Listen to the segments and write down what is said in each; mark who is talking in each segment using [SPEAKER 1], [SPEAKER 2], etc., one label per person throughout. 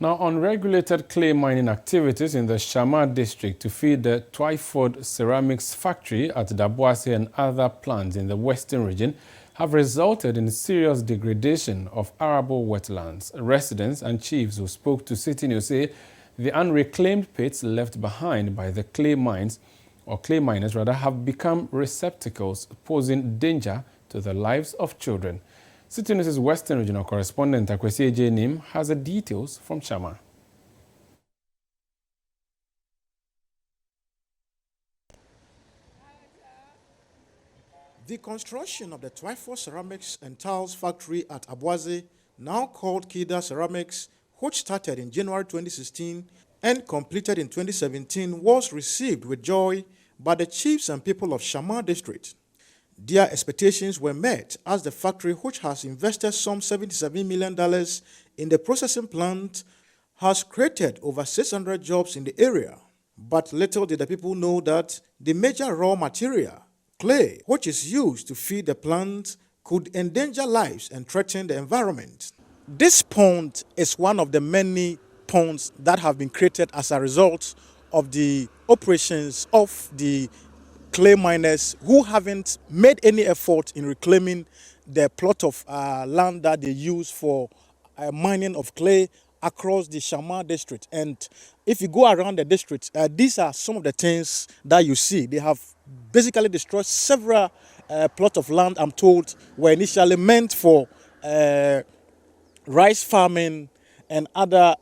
[SPEAKER 1] Now, unregulated clay mining activities in the Shama district to feed the Twyford ceramics factory at Akwasi and other plants in the western region have resulted in serious degradation of arable wetlands. Residents and chiefs who spoke to City News say the unreclaimed pits left behind by the clay mines, or clay miners rather, have become receptacles posing danger to the lives of children. City News' Western Regional correspondent Akwasi Annim has the details from Shama.
[SPEAKER 2] The construction of the Twyford Ceramics and Tiles factory at Akwasi, now called Kida Ceramics, which started in January 2016 and completed in 2017, was received with joy by the chiefs and people of Shama district. Their expectations were met as the factory, which has invested some $77 million in the processing plant, has created over 600 jobs in the area. But little did the people know that the major raw material, clay, which is used to feed the plant, could endanger lives and threaten the environment. This pond is one of the many ponds that have been created as a result of the operations of the clay miners who haven't made any effort in reclaiming the plot of land that they use for mining of clay across the Shama district. And if you go around the district, these are some of the things that you see. They have basically destroyed several plots of land, I'm told, were initially meant for rice farming and other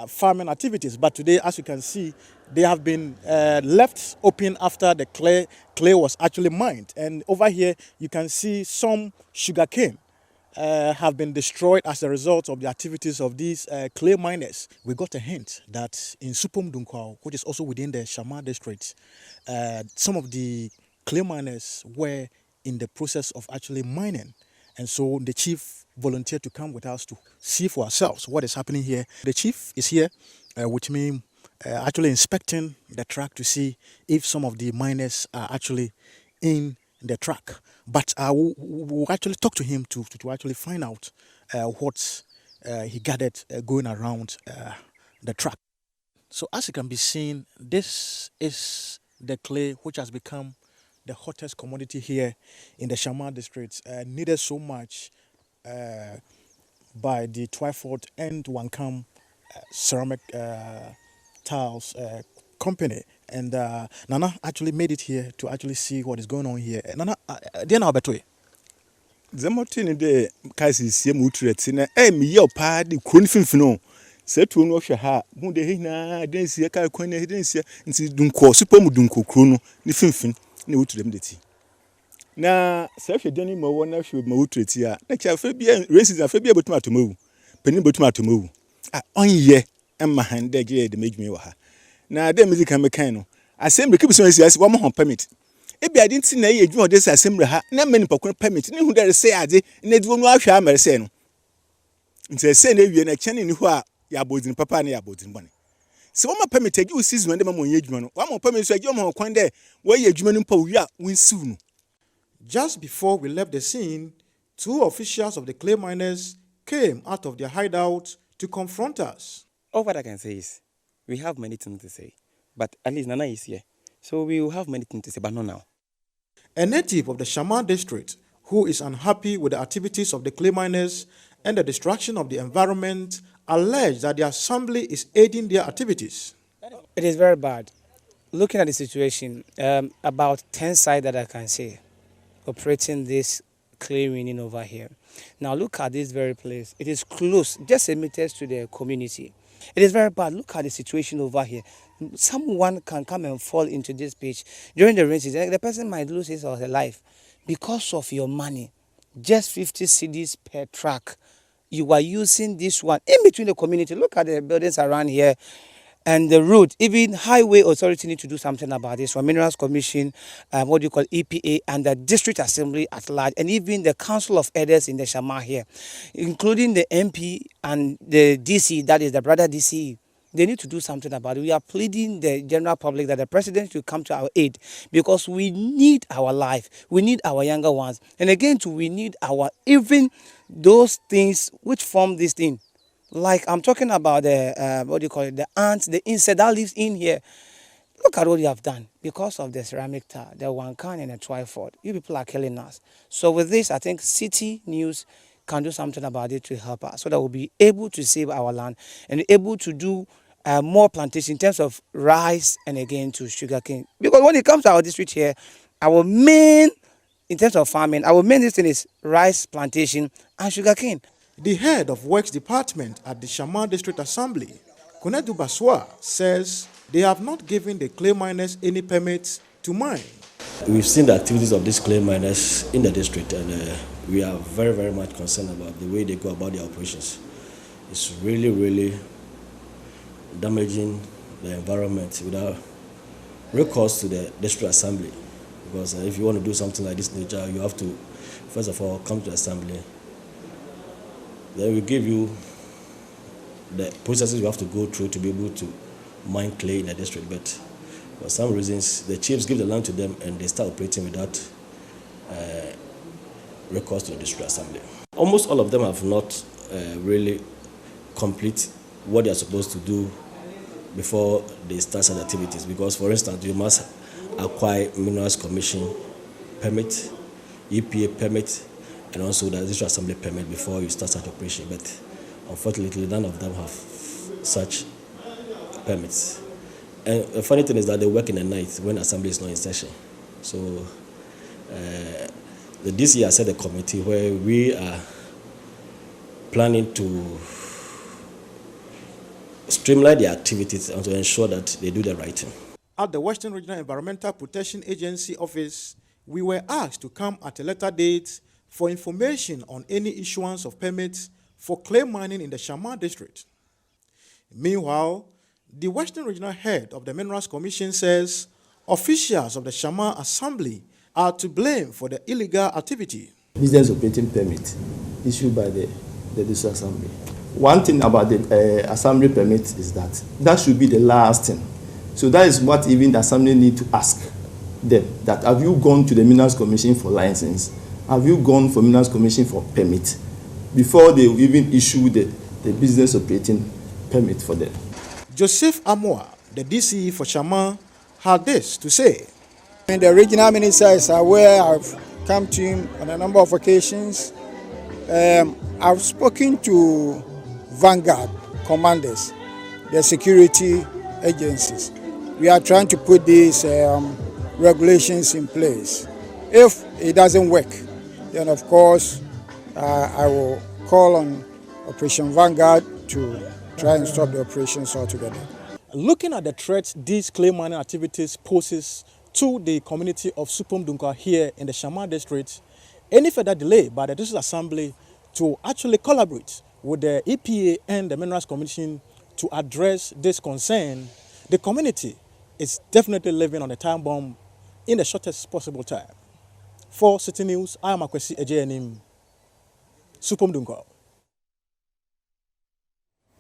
[SPEAKER 2] farming activities. But today, as you can see, they have been left open after the clay was actually mined. And over here, you can see some sugarcane have been destroyed as a result of the activities of these clay miners. We got a hint that in Supum Dunkwao, which is also within the Shama district, some of the clay miners were in the process of actually mining. And so the chief volunteered to come with us to see for ourselves what is happening here. The chief is here with me, actually inspecting the track to see if some of the miners are actually in the track. But we'll actually talk to him to actually find out what he gathered going around the track. So as you can be seen, this is the clay which has become the hottest commodity here in the Shama district, needed so much by the Twyford and Wankam ceramic tiles company. And Nana actually made it here to actually see what is going on here. Nana, dear now, Betway.
[SPEAKER 3] Zamotini de Kasi Siamutret in a meal pad, the Kunfinfino. Set to no ha, Munde Hina, didn't see a car, didn't see, and see Dunko, Supomudunko, Chrono, the Finfin, new to them. Now, Sir Denny Mowana should move here. Next, Fabia races a Fabia but to move. Penny but to move. On ye, and my hand, Agyei, the make me waha. Now, the music and mechano. Assembly keeps on as 1 more permit. If I didn't see a dream of this assembly, not many permit, who dare say I did, and it will not share my sen. It's a send you and a channing who are Yabos in Papa and Yabos in money. So, one more permit, you season when the mamma Yajman, 1 more permit, so you more quande, where your German Poya win soon.
[SPEAKER 2] Just before we left the scene, 2 officials of the clay miners came out of their hideout to confront us.
[SPEAKER 4] All what I can say is, we have many things to say, but at least Nana is here, so we will have many things to say, but not now.
[SPEAKER 2] A native of the Shama district who is unhappy with the activities of the clay miners and the destruction of the environment alleged that the assembly is aiding their activities.
[SPEAKER 5] It is very bad. Looking at the situation, about 10 sites that I can see operating this clay mining over here. Now look at this very place. It is close, just meters to the community. It is very bad. Look at the situation over here. Someone can come and fall into this pitch during the rain season. The person might lose his or her life because of your money. Just 50 cedis per truck. You are using this one in between the community. Look at the buildings around here and the road. Even highway authority need to do something about this. From Minerals Commission, what do you call EPA, and the district assembly at large, and even the council of elders in the Shama here, including the MP and the DC, that is the brother DC. They need to do something about it. We are pleading the general public that the president should come to our aid because we need our life. We need our younger ones. And again, too, we need our, even those things which form this thing. Like I'm talking about the, what do you call it, the ants, the insect that lives in here. Look at what you have done because of the ceramic tile, the one can and the tripod. You people are killing us. So with this, I think City News can do something about it to help us so that we'll be able to save our land and able to do more plantation in terms of rice and again to sugarcane. Because when it comes to our district here, our main, in terms of farming, our main thing is rice plantation and sugarcane.
[SPEAKER 2] The head of Works Department at the Shama District Assembly, Kunedu Baswa, says they have not given the clay miners any permits to mine.
[SPEAKER 6] We've seen the activities of these clay miners in the district, and we are very, very much concerned about the way they go about their operations. It's really, really damaging the environment without recourse to the district assembly. Because if you want to do something like this nature, you have to, first of all, come to the assembly. Then we give you the processes you have to go through to be able to mine clay in the district. But for some reasons, the chiefs give the land to them and they start operating without recourse to the district assembly. Almost all of them have not really complete what they are supposed to do before they start such activities. Because, for instance, you must acquire Minerals Commission permit, EPA permit, and also the district assembly permit before you start such operation. But unfortunately, none of them have such permits. And the funny thing is that they work in the night when assembly is not in session. So the DC has set a committee where we are planning to streamline the activities and to ensure that they do the right thing.
[SPEAKER 2] At the Western Regional Environmental Protection Agency office, we were asked to come at a later date for information on any issuance of permits for clay mining in the Shama district. Meanwhile, the Western Regional Head of the Minerals Commission says officials of the Shama Assembly are to blame for the illegal activity.
[SPEAKER 7] Business operating permit issued by the district assembly. One thing about the assembly permit is that should be the last thing. So that is what even the assembly need to ask them, that have you gone to the Minerals Commission for license? Have you gone for Minerals Commission for permit? Before they even issue the business operating permit for them.
[SPEAKER 2] Joseph Amoa, the DCE for Shama, had this to say.
[SPEAKER 8] The regional minister is aware. I've come to him on a number of occasions. I've spoken to Vanguard commanders, the security agencies. We are trying to put these regulations in place. If it doesn't work, then of course I will call on Operation Vanguard to try and stop the operations altogether.
[SPEAKER 9] Looking at the threats these clay mining activities poses to the community of Supom Dunka here in the Shama district, any further delay by the district assembly to actually collaborate with the EPA and the Minerals Commission to address this concern, the community is definitely living on a time bomb in the shortest possible time. For City News, I am Akwasi Agyei Annim, Supom Dunka.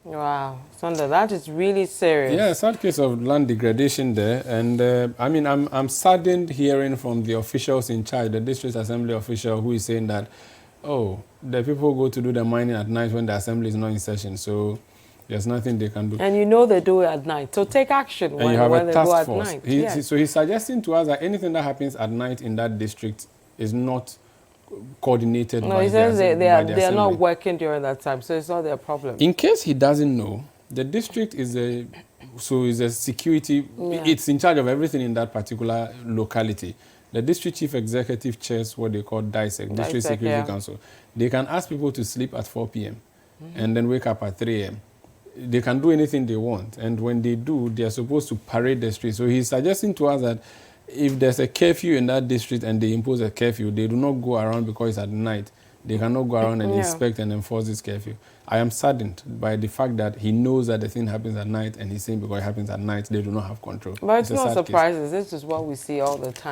[SPEAKER 10] Wow, Sunday, that is really serious.
[SPEAKER 1] Yeah, sad case of land degradation there. And I mean, I'm saddened hearing from the officials in charge, the district assembly official, who is saying that, oh, the people go to do the mining at night when the assembly is not in session. So there's nothing they can do.
[SPEAKER 10] And you know they do it at night. So take action when
[SPEAKER 1] you have a
[SPEAKER 10] they
[SPEAKER 1] task
[SPEAKER 10] go at
[SPEAKER 1] force.
[SPEAKER 10] night.
[SPEAKER 1] So he's suggesting to us that anything that happens at night in that district is not coordinated by the assembly. No, he says
[SPEAKER 10] they are not working during that time, so it's not their problem.
[SPEAKER 1] In case he doesn't know, the district is a security, it's in charge of everything in that particular locality. The district chief executive chairs what they call DISEC, District Security Council. They can ask people to sleep at 4 p.m. And then wake up at 3 a.m. They can do anything they want. And when they do, they are supposed to parade the streets. So he's suggesting to us that if there's a curfew in that district and they impose a curfew, they do not go around because it's at night. They cannot go around and inspect and enforce this curfew. I am saddened by the fact that he knows that the thing happens at night and he's saying because it happens at night, they do not have control.
[SPEAKER 10] But it's not surprising. This is what we see all the time.